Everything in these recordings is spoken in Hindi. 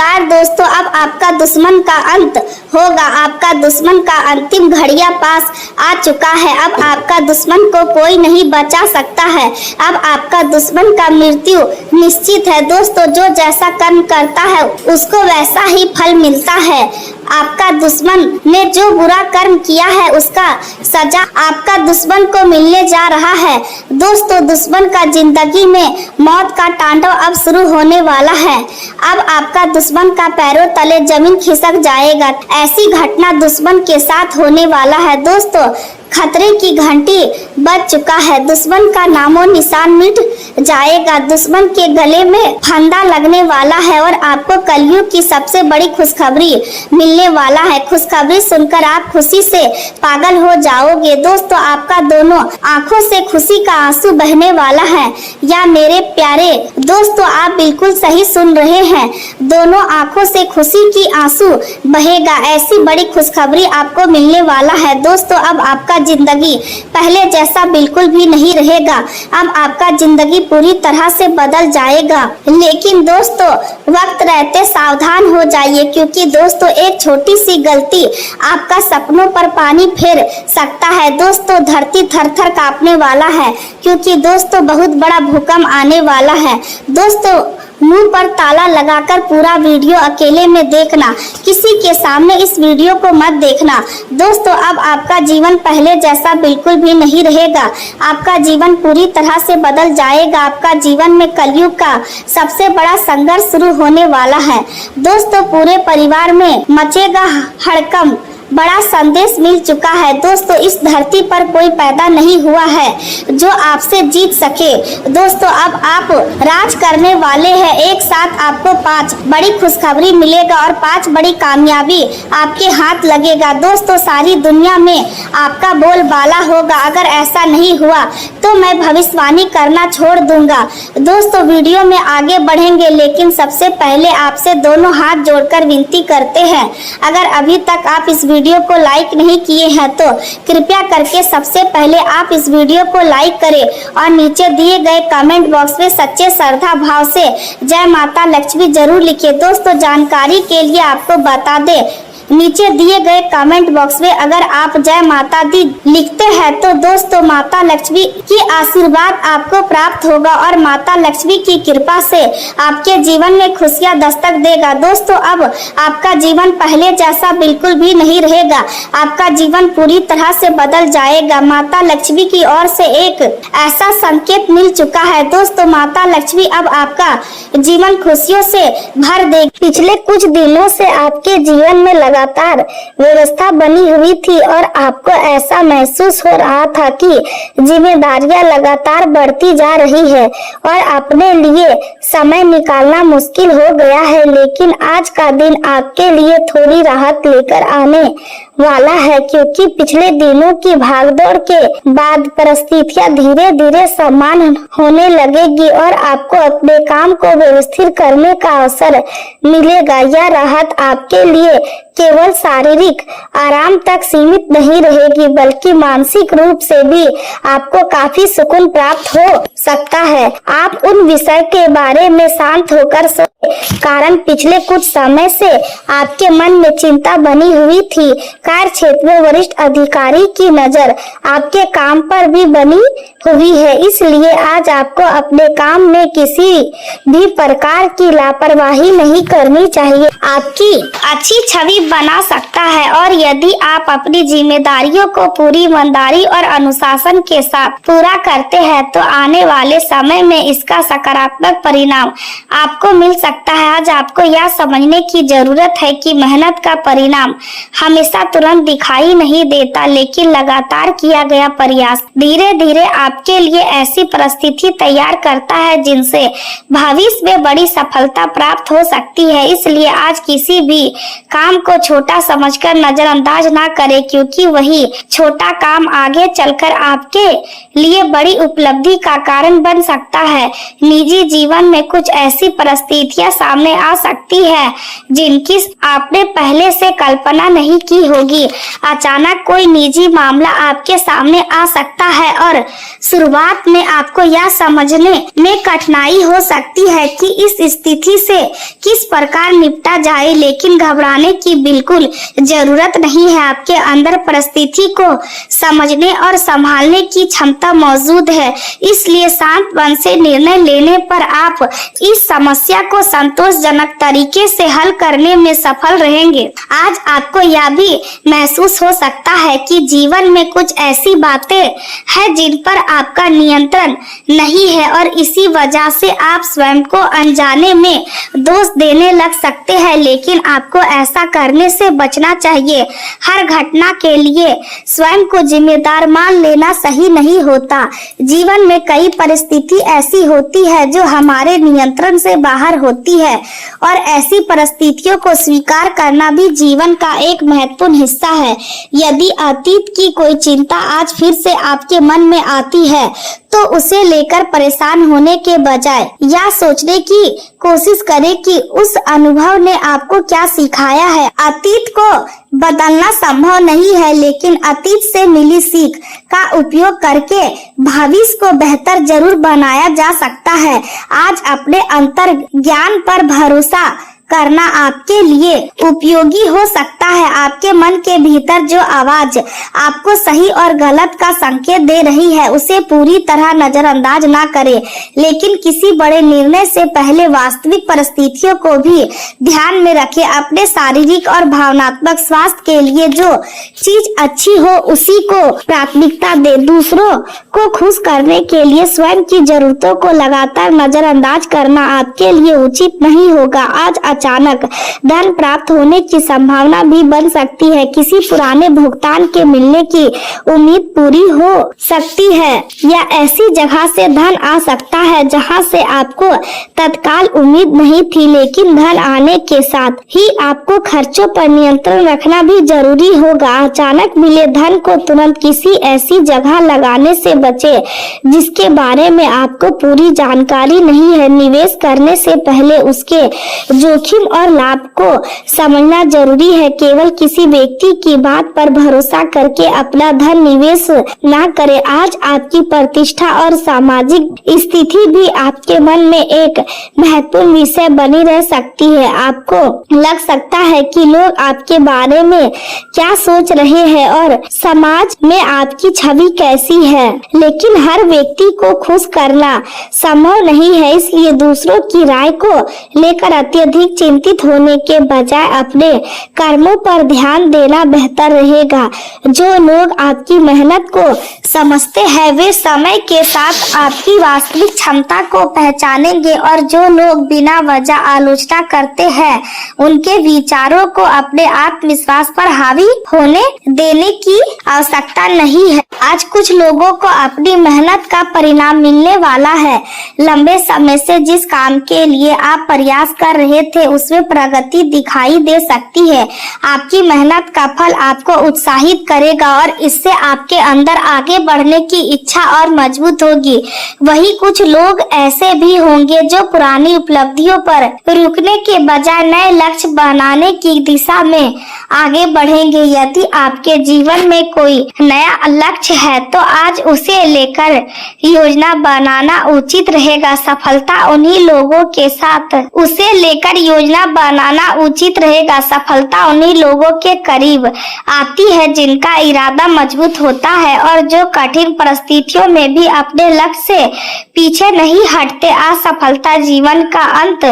नमस्कार दोस्तों, अब आपका दुश्मन का अंत होगा। आपका दुश्मन का अंतिम घड़िया पास आ चुका है। अब आपका दुश्मन को कोई नहीं बचा सकता है। अब आपका दुश्मन का मृत्यु निश्चित है। दोस्तों, जो जैसा कर्म करता है उसको वैसा ही फल मिलता है। आपका दुश्मन ने जो बुरा कर्म किया है उसका सजा आपका दुश्मन को मिलने जा रहा है। दोस्तों, दुश्मन का जिंदगी में मौत का तांडव अब शुरू होने वाला है। अब आपका दुश्मन का पैरों तले जमीन खिसक जाएगा। ऐसी घटना दुश्मन के साथ होने वाला है। दोस्तों, खतरे की घंटी बज चुका है। दुश्मन का नामो निशान मिट जाएगा। दुश्मन के गले में फंदा लगने वाला है और आपको कलयुग की सबसे बड़ी खुशखबरी मिलने वाला है। खुशखबरी सुनकर आप खुशी से पागल हो जाओगे। दोस्तों, आपका दोनों आंखों से खुशी का आंसू बहने वाला है। या मेरे प्यारे दोस्तों, आप बिल्कुल सही सुन रहे हैं। दोनों आंखों से खुशी की आंसू बहेगा। ऐसी बड़ी खुशखबरी आपको मिलने वाला है। दोस्तों, अब आपका जिंदगी पहले जैसा बिल्कुल भी नहीं रहेगा। अब आपका जिंदगी पूरी तरह से बदल जाएगा। लेकिन दोस्तों, वक्त रहते सावधान हो जाइए, क्योंकि दोस्तों एक छोटी सी गलती आपका सपनों पर पानी फेर सकता है। दोस्तों, धरती थर-थर कांपने वाला है, क्योंकि दोस्तों बहुत बड़ा भूकंप आने वाला है। दोस्तों, मुंह पर ताला लगाकर पूरा वीडियो अकेले में देखना, किसी के सामने इस वीडियो को मत देखना। दोस्तों, अब आपका जीवन पहले जैसा बिल्कुल भी नहीं रहेगा। आपका जीवन पूरी तरह से बदल जाएगा। आपका जीवन में कलयुग का सबसे बड़ा संघर्ष शुरू होने वाला है। दोस्तों, पूरे परिवार में मचेगा हड़कंप। बड़ा संदेश मिल चुका है। दोस्तों, इस धरती पर कोई पैदा नहीं हुआ है जो आपसे जीत सके। दोस्तों, अब आप राज करने वाले हैं। एक साथ आपको 5 बड़ी खुशखबरी मिलेगा और 5 बड़ी कामयाबी आपके हाथ लगेगा। दोस्तों, सारी दुनिया में आपका बोलबाला होगा। अगर ऐसा नहीं हुआ तो मैं भविष्यवाणी करना छोड़ दूंगा। दोस्तों, वीडियो में आगे बढ़ेंगे, लेकिन सबसे पहले आपसे दोनों हाथ जोड़कर विनती करते हैं, अगर अभी तक आप इस वीडियो को लाइक नहीं किए हैं तो कृपया करके सबसे पहले आप इस वीडियो को लाइक करें और नीचे दिए गए कमेंट बॉक्स में सच्चे श्रद्धा भाव से जय माता लक्ष्मी जरूर लिखिए। दोस्तों, जानकारी के लिए आपको बता दें, नीचे दिए गए कमेंट बॉक्स में अगर आप जय माता दी लिखते हैं तो दोस्तों माता लक्ष्मी की आशीर्वाद आपको प्राप्त होगा और माता लक्ष्मी की कृपा से आपके जीवन में खुशियां दस्तक देगा। दोस्तों, अब आपका जीवन पहले जैसा बिल्कुल भी नहीं रहेगा। आपका जीवन पूरी तरह से बदल जाएगा। माता लक्ष्मी की ओर से एक ऐसा संकेत मिल चुका है। दोस्तों, माता लक्ष्मी अब आपका जीवन खुशियों से भर देगी। पिछले कुछ दिनों से आपके जीवन में लगातार व्यवस्था बनी हुई थी और आपको ऐसा महसूस हो रहा था कि जिम्मेदारियां लगातार बढ़ती जा रही है और अपने लिए समय निकालना मुश्किल हो गया है। लेकिन आज का दिन आपके लिए थोड़ी राहत लेकर आने वाला है, क्योंकि पिछले दिनों की भागदौड़ के बाद परिस्थितियां धीरे धीरे समान होने लगेगी और आपको अपने काम को व्यवस्थित करने का अवसर मिलेगा। यह राहत आपके लिए केवल शारीरिक आराम तक सीमित नहीं रहेगी, बल्कि मानसिक रूप से भी आपको काफी सुकून प्राप्त हो सकता है। आप उन विषय के बारे में शांत होकर कारण पिछले कुछ समय से आपके मन में चिंता बनी हुई थी। कार्य क्षेत्र में वरिष्ठ अधिकारी की नजर आपके काम पर भी बनी हुई है, इसलिए आज आपको अपने काम में किसी भी प्रकार की लापरवाही नहीं करनी चाहिए। आपकी अच्छी छवि बना सकता है और यदि आप अपनी जिम्मेदारियों को पूरी ईमानदारी और अनुशासन के साथ पूरा करते हैं तो आने वाले समय में इसका सकारात्मक परिणाम आपको मिल सकता है। आज आपको यह समझने की जरूरत है कि मेहनत का परिणाम हमेशा तुरंत दिखाई नहीं देता, लेकिन लगातार किया गया प्रयास धीरे धीरे आपके लिए ऐसी परिस्थिति तैयार करता है जिनसे भविष्य में बड़ी सफलता प्राप्त हो सकती है। इसलिए आज किसी भी काम को छोटा समझकर नजरअंदाज ना करें, क्योंकि वही छोटा काम आगे चलकर आपके लिए बड़ी उपलब्धि का कारण बन सकता है। निजी जीवन में कुछ ऐसी परिस्थितियां सामने आ सकती है जिनकी आपने पहले से कल्पना नहीं की होगी। होगी। अचानक कोई निजी मामला आपके सामने आ सकता है और शुरुआत में आपको यह समझने में कठिनाई हो सकती है कि इस स्थिति से किस प्रकार निपटा जाए, लेकिन घबराने की बिल्कुल जरूरत नहीं है। आपके अंदर परिस्थिति को समझने और संभालने की क्षमता मौजूद है, इसलिए शांत मन से निर्णय लेने पर आप इस समस्या को संतोषजनक तरीके से हल करने में सफल रहेंगे। आज आपको यह भी महसूस हो सकता है कि जीवन में कुछ ऐसी बातें हैं जिन पर आपका नियंत्रण नहीं है और इसी वजह से आप स्वयं को अनजाने में दोष देने लग सकते हैं, लेकिन आपको ऐसा करने से बचना चाहिए। हर घटना के लिए स्वयं को जिम्मेदार मान लेना सही नहीं होता। जीवन में कई परिस्थिति ऐसी होती है जो हमारे नियंत्रण से बाहर होती है और ऐसी परिस्थितियों को स्वीकार करना भी जीवन का एक महत्वपूर्ण हिस्सा है। यदि अतीत की कोई चिंता आज फिर से आपके मन में आती है तो उसे लेकर परेशान होने के बजाय यह सोचने की कोशिश करें कि उस अनुभव ने आपको क्या सिखाया है। अतीत को बदलना संभव नहीं है, लेकिन अतीत से मिली सीख का उपयोग करके भविष्य को बेहतर जरूर बनाया जा सकता है। आज अपने अंतर ज्ञान पर भरोसा करना आपके लिए उपयोगी हो सकता है। आपके मन के भीतर जो आवाज आपको सही और गलत का संकेत दे रही है उसे पूरी तरह नजरअंदाज ना करें, लेकिन किसी बड़े निर्णय से पहले वास्तविक परिस्थितियों को भी ध्यान में रखें। अपने शारीरिक और भावनात्मक स्वास्थ्य के लिए जो चीज अच्छी हो उसी को प्राथमिकता दे। दूसरों को खुश करने के लिए स्वयं की जरूरतों को लगातार नजरअंदाज करना आपके लिए उचित नहीं होगा। आज अचानक धन प्राप्त होने की संभावना भी बन सकती है। किसी पुराने भुगतान के मिलने की उम्मीद पूरी हो सकती है या ऐसी जगह से धन आ सकता है जहां से आपको तत्काल उम्मीद नहीं थी, लेकिन धन आने के साथ ही आपको खर्चों पर नियंत्रण रखना भी जरूरी होगा। अचानक मिले धन को तुरंत किसी ऐसी जगह लगाने से बचे जिसके बारे में आपको पूरी जानकारी नहीं है। निवेश करने से पहले उसके जोखिम और लाभ को समझना जरूरी है। केवल किसी व्यक्ति की बात पर भरोसा करके अपना धन निवेश ना करें। आज आपकी प्रतिष्ठा और सामाजिक स्थिति भी आपके मन में एक महत्वपूर्ण विषय बनी रह सकती है। आपको लग सकता है कि लोग आपके बारे में क्या सोच रहे हैं और समाज में आपकी छवि कैसी है, लेकिन हर व्यक्ति को खुश करना संभव नहीं है, इसलिए दूसरों की राय को लेकर अत्यधिक चिंतित होने के बजाय अपने कर्मों पर ध्यान देना बेहतर रहेगा। जो लोग आपकी मेहनत को समझते हैं वे समय के साथ आपकी वास्तविक क्षमता को पहचानेंगे और जो लोग बिना वजह आलोचना करते हैं उनके विचारों को अपने आत्मविश्वास पर हावी होने देने की आवश्यकता नहीं है। आज कुछ लोगों को अपनी मेहनत का परिणाम मिलने वाला है। लंबे समय से जिस काम के लिए आप प्रयास कर रहे थे उसमें प्रगति दिखाई दे सकती है। आपकी मेहनत का फल आपको उत्साहित करेगा और इससे आपके अंदर आगे बढ़ने की इच्छा और मजबूत होगी। वही कुछ लोग ऐसे भी होंगे जो पुरानी उपलब्धियों पर रुकने के बजाय नए लक्ष्य बनाने की दिशा में आगे बढ़ेंगे। यदि आपके जीवन में कोई नया लक्ष्य है तो आज उसे लेकर योजना बनाना उचित रहेगा। सफलता उन्हीं लोगों के साथ उसे लेकर योजना बनाना उचित रहेगा। सफलता उन्हीं लोगों के करीब आती है जिनका इरादा मजबूत होता है और जो कठिन परिस्थितियों में भी अपने लक्ष्य से पीछे नहीं हटते। असफलता जीवन का अंत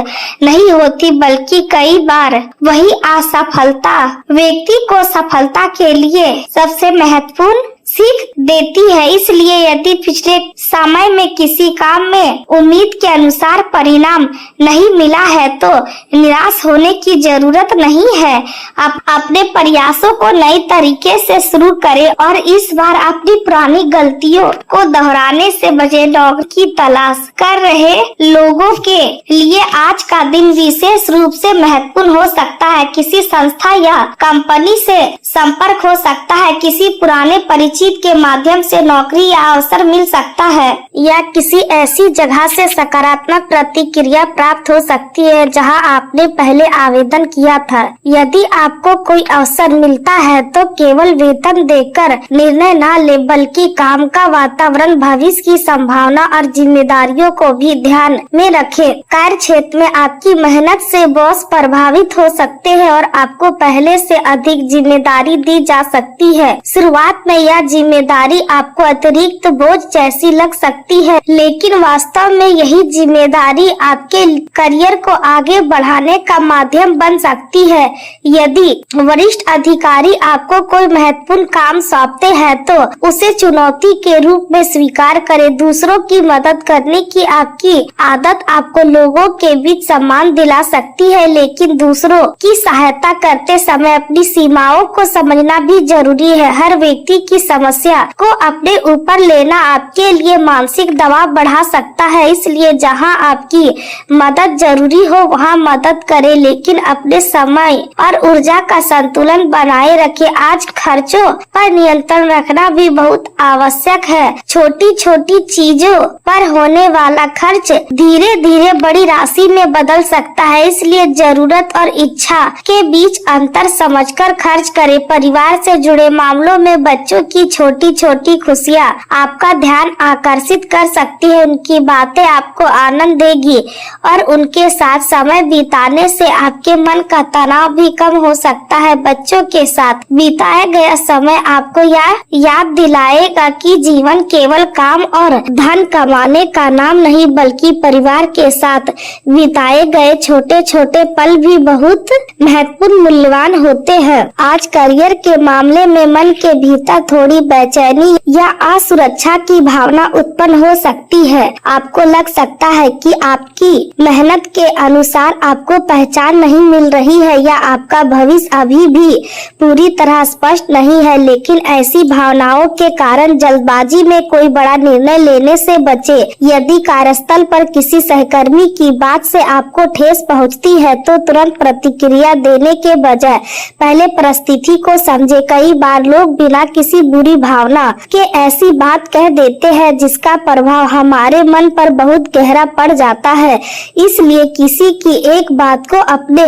नहीं होती, बल्कि कई बार वही असफलता व्यक्ति को सफलता के लिए सबसे महत्वपूर्ण सीख देती है। इसलिए यदि पिछले समय में किसी काम में उम्मीद के अनुसार परिणाम नहीं मिला है तो निराश होने की जरूरत नहीं है। आप अपने प्रयासों को नए तरीके से शुरू करें और इस बार अपनी पुरानी गलतियों को दोहराने से बचे। नौकरी की तलाश कर रहे लोगों के लिए आज का दिन विशेष रूप से महत्वपूर्ण हो सकता है। किसी संस्था या कंपनी से संपर्क हो सकता है। किसी पुराने परिचित बातचीत के माध्यम से नौकरी या अवसर मिल सकता है, या किसी ऐसी जगह से सकारात्मक प्रतिक्रिया प्राप्त हो सकती है जहां आपने पहले आवेदन किया था। यदि आपको कोई अवसर मिलता है तो केवल वेतन देकर निर्णय न ले, बल्कि काम का वातावरण, भविष्य की संभावना और जिम्मेदारियों को भी ध्यान में रखें। कार्य क्षेत्र में आपकी मेहनत से बॉस प्रभावित हो सकते हैं और आपको पहले से अधिक जिम्मेदारी दी जा सकती है। शुरुआत में यह जिम्मेदारी आपको अतिरिक्त बोझ जैसी लग सकती है, लेकिन वास्तव में यही जिम्मेदारी आपके करियर को आगे बढ़ाने का माध्यम बन सकती है। यदि वरिष्ठ अधिकारी आपको कोई महत्वपूर्ण काम सौंपते हैं तो उसे चुनौती के रूप में स्वीकार करें। दूसरों की मदद करने की आपकी आदत आपको लोगों के बीच सम्मान दिला सकती है, लेकिन दूसरों की सहायता करते समय अपनी सीमाओं को समझना भी जरूरी है। हर व्यक्ति की समस्या को अपने ऊपर लेना आपके लिए मानसिक दबाव बढ़ा सकता है, इसलिए जहां आपकी मदद जरूरी हो वहां मदद करें, लेकिन अपने समय और ऊर्जा का संतुलन बनाए रखें। आज खर्चों पर नियंत्रण रखना भी बहुत आवश्यक है। छोटी छोटी चीजों पर होने वाला खर्च धीरे धीरे बड़ी राशि में बदल सकता है, इसलिए जरूरत और इच्छा के बीच अंतर समझकर खर्च करें। परिवार से जुड़े मामलों में बच्चों की छोटी छोटी खुशियाँ आपका ध्यान आकर्षित कर सकती है। उनकी बातें आपको आनंद देगी और उनके साथ समय बिताने से आपके मन का तनाव भी कम हो सकता है। बच्चों के साथ बिताया गया समय आपको याद दिलाएगा कि जीवन केवल काम और धन कमाने का नाम नहीं, बल्कि परिवार के साथ बिताए गए छोटे छोटे पल भी बहुत महत्वपूर्ण मूल्यवान होते हैं। आज करियर के मामले में मन के भीतर थोड़ी बेचैनी या असुरक्षा की भावना उत्पन्न हो सकती है। आपको लग सकता है कि आपकी मेहनत के अनुसार आपको पहचान नहीं मिल रही है या आपका भविष्य अभी भी पूरी तरह स्पष्ट नहीं है, लेकिन ऐसी भावनाओं के कारण जल्दबाजी में कोई बड़ा निर्णय लेने से बचे। यदि कार्यस्थल पर किसी सहकर्मी की बात से आपको ठेस पहुंचती है तो तुरंत प्रतिक्रिया देने के बजाय पहले परिस्थिति को समझे। कई बार लोग बिना किसी बुरी भावना के ऐसी बात कह देते हैं जिसका प्रभाव हमारे मन पर बहुत गहरा पड़ जाता है, इसलिए किसी की एक बात को अपने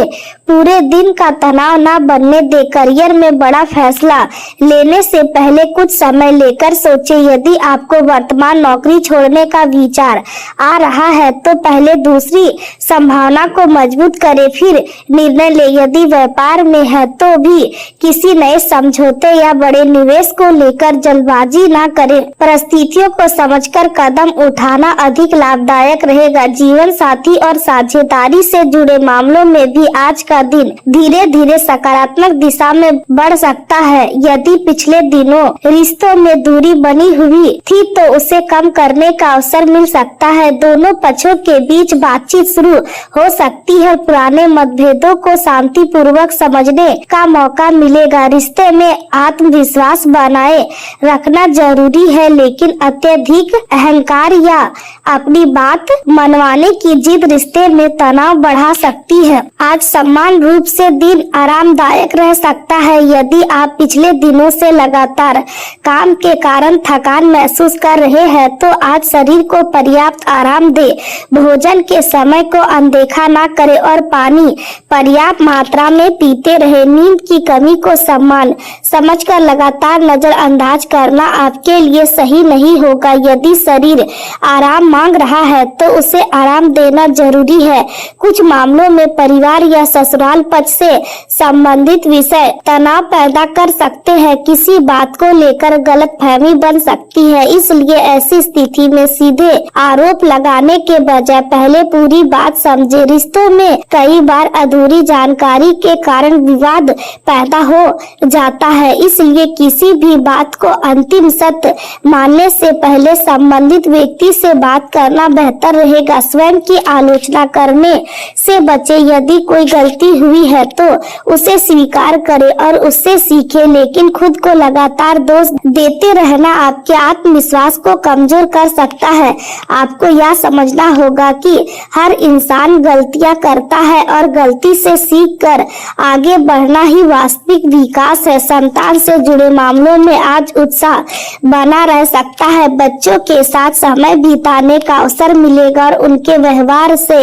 पूरे दिन का तनाव न बनने दे। करियर में बड़ा फैसला लेने से पहले कुछ समय लेकर सोचें। यदि आपको वर्तमान नौकरी छोड़ने का विचार आ रहा है तो पहले दूसरी संभावना को मजबूत करें, फिर निर्णय ले। यदि व्यापार में है तो भी किसी नए समझौते या बड़े निवेश को लेकर जल्दबाजी न करें। परिस्थितियों को समझकर कदम उठाना अधिक लाभदायक रहेगा। जीवन साथी और साझेदारी से जुड़े मामलों में भी आज का दिन धीरे धीरे सकारात्मक दिशा में बढ़ सकता है। यदि पिछले दिनों रिश्तों में दूरी बनी हुई थी तो उसे कम करने का अवसर मिल सकता है। दोनों पक्षों के बीच बातचीत शुरू हो सकती है, पुराने मतभेदों को शांतिपूर्वक समझने का मौका मिलेगा। रिश्ते में आत्मविश्वास बनाए रखना जरूरी है, लेकिन अत्यधिक अहंकार या अपनी बात मनवाने की जिद रिश्ते में तनाव बढ़ा सकती है। आज समान रूप से दिन आरामदायक रह सकता है। यदि आप पिछले दिनों से लगातार काम के कारण थकान महसूस कर रहे हैं तो आज शरीर को पर्याप्त आराम दे। भोजन के समय को अनदेखा ना करें और पानी पर्याप्त मात्रा में पीते रहे। नींद की कमी को सम्मान समझकर लगातार नजरअंदाज करना आपके लिए सही नहीं होगा। यदि शरीर आराम मांग रहा है तो उसे आराम देना जरूरी है। कुछ मामलों में परिवार या ससुराल पक्ष से संबंधित विषय तनाव पैदा कर सकते हैं। किसी बात को लेकर गलतफहमी बन सकती है, इसलिए ऐसी स्थिति में सीधे आरोप लगाने के बजाय पहले पूरी बात समझे। रिश्तों में कई बार अधूरी जानकारी के कारण विवाद पैदा हो जाता है, इसलिए किसी भी बात को अंतिम सत्य मानने से पहले संबंधित व्यक्ति से बात करना बेहतर रहेगा। स्वयं की आलोचना करने से बचे। यदि कोई गलती हुई है तो उसे स्वीकार करें और उससे सीखें, लेकिन खुद को लगातार दोष देते रहना आपके आत्मविश्वास को कमजोर कर सकता है। आपको यह समझना होगा कि हर इंसान गलतियां करता है और गलती से सीखकर आगे बढ़ना ही वास्तविक विकास है। संतान से जुड़े मामलों में में आज उत्साह बना रह सकता है। बच्चों के साथ समय बिताने का अवसर मिलेगा और उनके व्यवहार से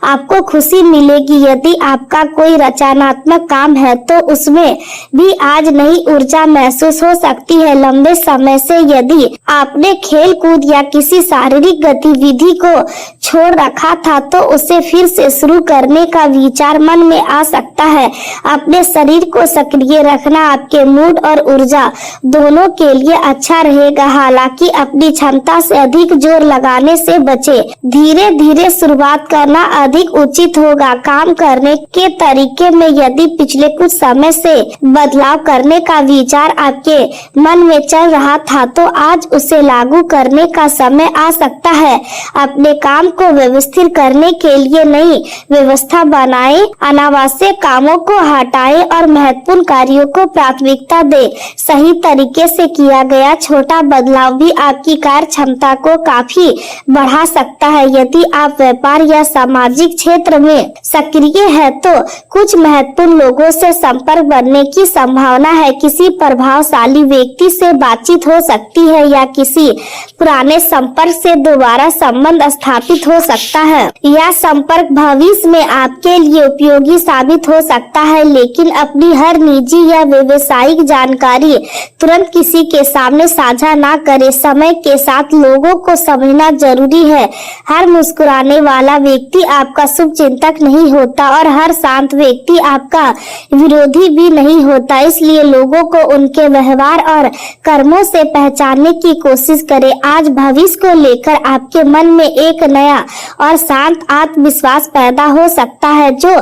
आपको खुशी मिलेगी। यदि आपका कोई रचनात्मक काम है तो उसमें भी आज नई ऊर्जा महसूस हो सकती है। लंबे समय से यदि आपने खेल कूद या किसी शारीरिक गतिविधि को छोड़ रखा था तो उसे फिर से शुरू करने का विचार मन में आ सकता है। अपने शरीर को सक्रिय रखना आपके मूड और ऊर्जा दोनों के लिए अच्छा रहेगा। हालांकि अपनी क्षमता से अधिक जोर लगाने से बचे। धीरे धीरे शुरुआत करना अधिक उचित होगा। काम करने के तरीके में यदि पिछले कुछ समय से बदलाव करने का विचार आपके मन में चल रहा था तो आज उसे लागू करने का समय आ सकता है। अपने काम को व्यवस्थित करने के लिए नई व्यवस्था बनाएं, अनावश्यक कामों को हटाएं और महत्वपूर्ण कार्यों को प्राथमिकता दें। सही तरीके से किया गया छोटा बदलाव भी आपकी कार्य क्षमता को काफी बढ़ा सकता है। यदि आप व्यापार या सामाजिक क्षेत्र में सक्रिय है तो कुछ महत्वपूर्ण लोगों से संपर्क बनने की संभावना है। किसी प्रभावशाली व्यक्ति से बातचीत हो सकती है या किसी पुराने संपर्क से दोबारा संबंध स्थापित हो सकता है। यह संपर्क भविष्य में आपके लिए उपयोगी साबित हो सकता है, लेकिन अपनी हर निजी या व्यवसायिक जानकारी तुरंत किसी के सामने साझा ना करें। समय के साथ लोगों को समझना जरूरी है। हर मुस्कुराने वाला व्यक्ति आपका शुभ चिंतक नहीं होता और हर शांत व्यक्ति आपका विरोधी भी नहीं होता। इसलिए लोगों को उनके व्यवहार और कर्मों से पहचानने की कोशिश करें। आज भविष्य को लेकर आपके मन में एक नया और शांत आत्मविश्वास पैदा हो सकता है। जो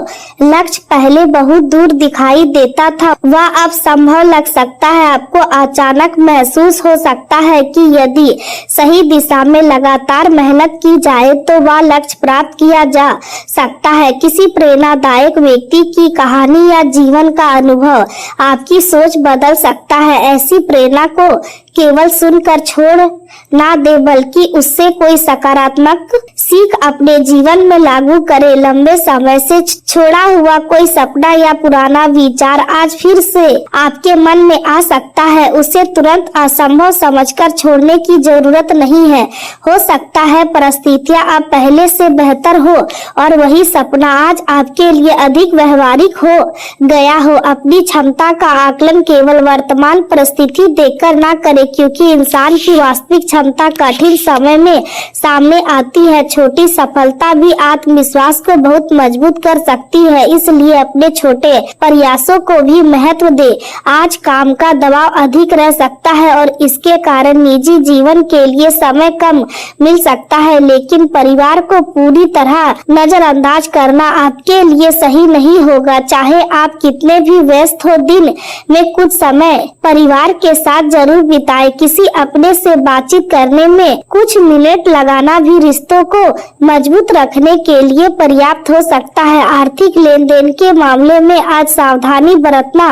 लक्ष्य पहले बहुत दूर दिखाई देता था वह अब संभव लग सकता है। आपको अचानक महसूस हो सकता है कि यदि सही दिशा में लगातार मेहनत की जाए तो वह लक्ष्य प्राप्त किया जा सकता है। किसी प्रेरणादायक व्यक्ति की कहानी या जीवन का अनुभव आपकी सोच बदल सकता है। ऐसी प्रेरणा को केवल सुनकर छोड़ ना दे बल्कि उससे कोई सकारात्मक सीख अपने जीवन में लागू करे। लंबे समय से छोड़ा हुआ कोई सपना या पुराना विचार आज फिर से आपके मन में आ सकता है। उसे तुरंत असंभव समझकर छोड़ने की जरूरत नहीं है। हो सकता है परिस्थितियां अब पहले से बेहतर हो और वही सपना आज आपके लिए अधिक व्यवहारिक हो गया हो। अपनी क्षमता का आकलन केवल वर्तमान परिस्थिति देखकर ना करें, क्योंकि इंसान की वास्तविक क्षमता कठिन समय में सामने आती है। छोटी सफलता भी आत्मविश्वास को बहुत मजबूत कर सकती है, इसलिए अपने छोटे प्रयासों को भी महत्व दे। आज काम का दबाव अधिक रह सकता है और इसके कारण निजी जीवन के लिए समय कम मिल सकता है, लेकिन परिवार को पूरी तरह नजरअंदाज करना आपके लिए सही नहीं होगा। चाहे आप कितने भी व्यस्त हो, दिन में कुछ समय परिवार के साथ जरूर बिताएं। किसी अपने से बातचीत करने में कुछ मिनट लगाना भी रिश्तों को मजबूत रखने के लिए पर्याप्त हो सकता है। आर्थिक लेन देन के मामले में आज सावधानी बरतना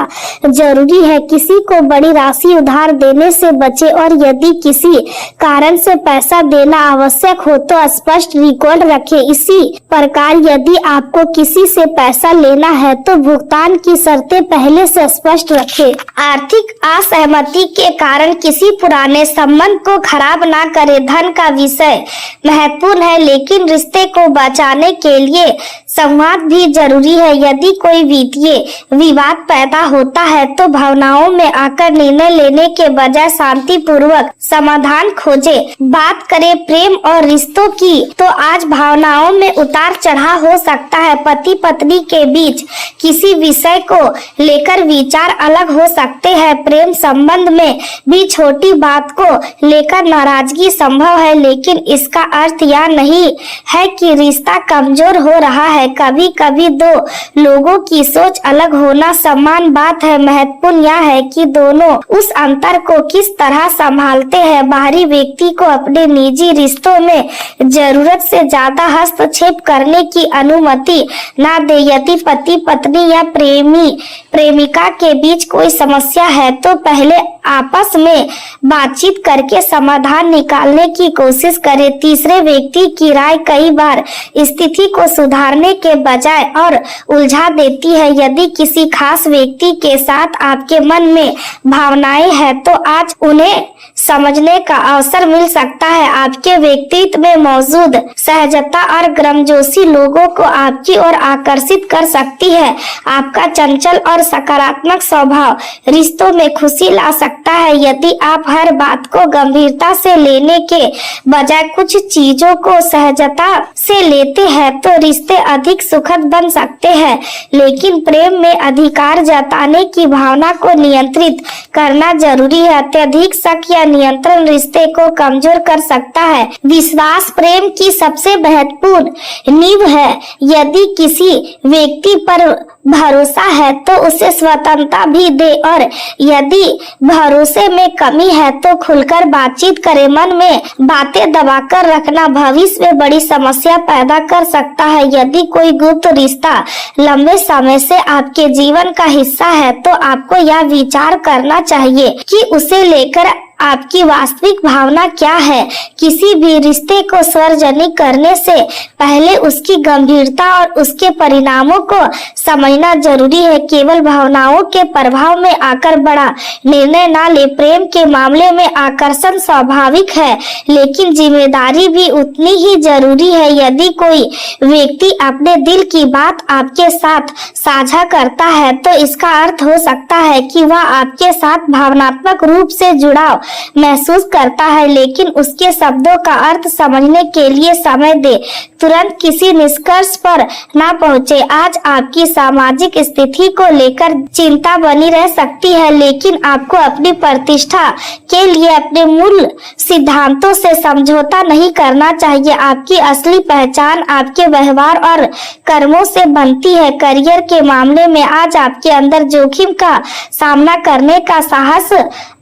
जरूरी है। किसी को बड़ी राशि उधार देने से बचे और यदि किसी कारण से पैसा देना आवश्यक हो तो स्पष्ट रिकॉर्ड रखें। इसी प्रकार यदि आपको किसी से पैसा लेना है तो भुगतान की शर्तें पहले से स्पष्ट रखें। आर्थिक असहमति के कारण किसी पुराने संबंध को खराब ना करें। धन का विषय महत्वपूर्ण है, लेकिन रिश्ते को बचाने के लिए संवाद भी जरूरी है। यदि कोई वित्तीय विवाद पैदा होता है तो भावनाओं में आकर निर्णय लेने के बजाय शांतिपूर्वक समाधान खोजे। बात करें प्रेम और रिश्तों की तो आज भावनाओं में उतार चढ़ाव हो सकता है। पति पत्नी के बीच किसी विषय को लेकर विचार अलग हो सकते हैं। प्रेम संबंध में भी छोटी बात को लेकर नाराजगी संभव है, लेकिन इसका अर्थ यह नहीं है कि रिश्ता कमजोर हो रहा है। कभी कभी दो लोगों की सोच अलग होना समान बात है। महत्वपूर्ण यह है कि दोनों उस अंतर को किस तरह संभालते हैं। बाहरी व्यक्ति को अपने निजी रिश्तों में जरूरत से ज्यादा हस्तक्षेप करने की अनुमति न दे। यदि पति पत्नी या प्रेमी प्रेमिका के बीच कोई समस्या है तो पहले आपस में बातचीत करके समाधान निकालने की कोशिश करें। तीसरे व्यक्ति की राय कई बार स्थिति को सुधारने के बजाय और उलझा देती है। यदि किसी खास व्यक्ति के साथ आपके मन में भावनाएं हैं तो आज उन्हें समझने का अवसर मिल सकता है। आपके व्यक्तित्व में मौजूद सहजता और गर्मजोशी लोगों को आपकी ओर आकर्षित कर सकती है। आपका चंचल और सकारात्मक स्वभाव रिश्तों में खुशी ला सकता है। यदि आप हर बात को गंभीरता से लेने के बजाय कुछ चीजों को सहजता से लेते हैं तो रिश्ते अधिक सुखद बन सकते हैं। लेकिन प्रेम में अधिकार जताने की भावना को नियंत्रित करना जरूरी है। अत्यधिक शक या नियंत्रण रिश्ते को कमजोर कर सकता है। विश्वास प्रेम की सबसे महत्वपूर्ण नींव है। यदि किसी व्यक्ति पर भरोसा है तो उसे स्वतंत्रता भी दे और यदि भरोसे में कमी है तो खुलकर बातचीत करें। मन में बातें दबाकर रखना भविष्य में बड़ी समस्या पैदा कर सकता है। यदि कोई गुप्त रिश्ता लंबे समय से आपके जीवन का हिस्सा है तो आपको यह विचार करना चाहिए कि उसे लेकर आपकी वास्तविक भावना क्या है। किसी भी रिश्ते को सार्वजनिक करने से पहले उसकी गंभीरता और उसके परिणामों को समझना जरूरी है। केवल भावनाओं के प्रभाव में आकर बड़ा निर्णय ना ले। प्रेम के मामले में आकर्षण स्वाभाविक है लेकिन जिम्मेदारी भी उतनी ही जरूरी है। यदि कोई व्यक्ति अपने दिल की बात आपके साथ साझा करता है तो इसका अर्थ हो सकता है कि वह आपके साथ भावनात्मक रूप से जुड़ाव महसूस करता है। लेकिन उसके शब्दों का अर्थ समझने के लिए समय दे। तुरंत किसी निष्कर्ष पर ना पहुंचे। आज आपकी सामाजिक स्थिति को लेकर चिंता बनी रह सकती है लेकिन आपको अपनी प्रतिष्ठा के लिए अपने मूल सिद्धांतों से समझौता नहीं करना चाहिए। आपकी असली पहचान आपके व्यवहार और कर्मों से बनती है। करियर के मामले में आज आपके अंदर जोखिम का सामना करने का साहस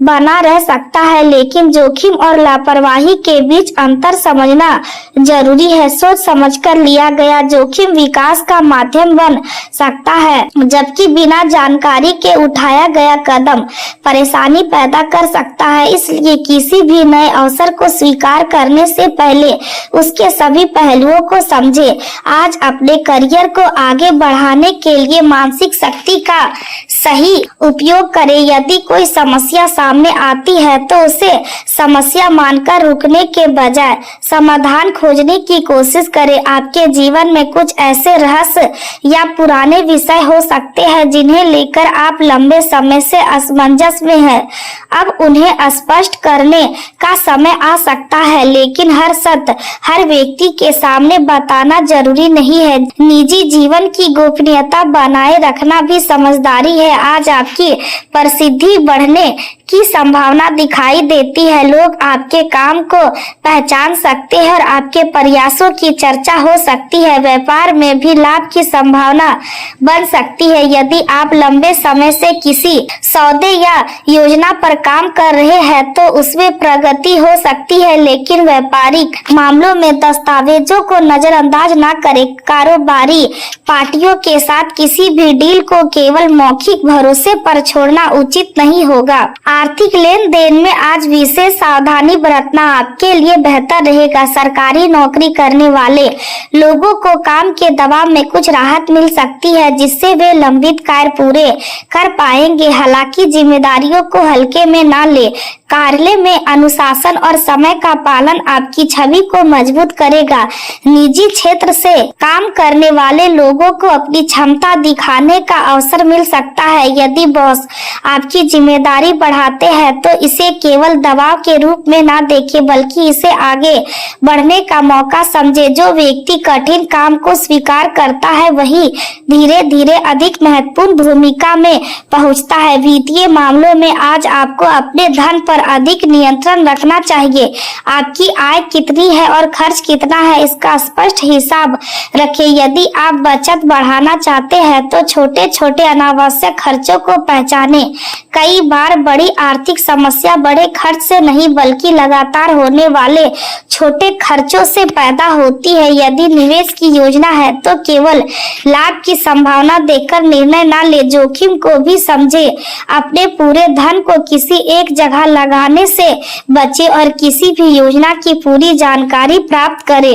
बना रह सकता है लेकिन जोखिम और लापरवाही के बीच अंतर समझना जरूरी है। सोच समझकर लिया गया जोखिम विकास का माध्यम बन सकता है जबकि बिना जानकारी के उठाया गया कदम परेशानी पैदा कर सकता है। इसलिए किसी भी नए अवसर को स्वीकार करने से पहले उसके सभी पहलुओं को समझे। आज अपने करियर को आगे बढ़ाने के लिए मानसिक शक्ति का सही उपयोग करें। यदि कोई समस्या सामने आती है तो उसे समस्या मानकर रुकने के बजाय समाधान खोजने की कोशिश करें। आपके जीवन में कुछ ऐसे रहस्य या पुराने विषय हो सकते हैं जिन्हें लेकर आप लंबे समय से असमंजस में हैं। अब उन्हें स्पष्ट करने का समय आ सकता है लेकिन हर सत्य हर व्यक्ति के सामने बताना जरूरी नहीं है। निजी जीवन की गोपनीयता बनाए रखना भी समझदारी है। आज आपकी प्रसिद्धि बढ़ने की संभावना दिखाई देती है। लोग आपके काम को पहचान सकते हैं और आपके प्रयासों की चर्चा हो सकती है। व्यापार में भी लाभ की संभावना बन सकती है। यदि आप लंबे समय से किसी सौदे या योजना पर काम कर रहे हैं तो उसमें प्रगति हो सकती है लेकिन व्यापारिक मामलों में दस्तावेजों को नजरअंदाज न करें। कारोबारी पार्टियों के साथ किसी भी डील को केवल मौखिक भरोसे पर छोड़ना उचित नहीं होगा। आर्थिक लेन देन में आज विशेष सावधानी बरतना आपके लिए बेहतर रहेगा। सरकारी नौकरी करने वाले लोगों को काम के दबाव में कुछ राहत मिल सकती है जिससे वे लंबित कार्य पूरे कर पाएंगे। हालांकि जिम्मेदारियों को हल्के में ना ले। कार्यालय में अनुशासन और समय का पालन आपकी छवि को मजबूत करेगा। निजी क्षेत्र से काम करने वाले लोगों को अपनी क्षमता दिखाने का अवसर मिल सकता है। यदि बॉस आपकी जिम्मेदारी बढ़ाते हैं तो इसे केवल दबाव के रूप में ना देखें बल्कि इसे आगे बढ़ने का मौका समझे। जो व्यक्ति कठिन काम को स्वीकार करता है वही धीरे धीरे अधिक महत्वपूर्ण भूमिका में पहुंचता है। वित्तीय मामलों में आज आपको अपने धन पर अधिक नियंत्रण रखना चाहिए। आपकी आय कितनी है और खर्च कितना है इसका स्पष्ट हिसाब रखें। यदि आप बचत बढ़ाना चाहते हैं तो छोटे छोटे अनावश्यक खर्चों को पहचानें। कई बार बड़ी आर्थिक समस्या बड़े खर्च से नहीं बल्कि लगातार होने वाले छोटे खर्चों से पैदा होती है। यदि निवेश की योजना है तो केवल लाभ की संभावना देखकर निर्णय न ले, जोखिम को भी समझे। अपने पूरे धन को किसी एक जगह लगाने से बचे और किसी भी योजना की पूरी जानकारी प्राप्त करें।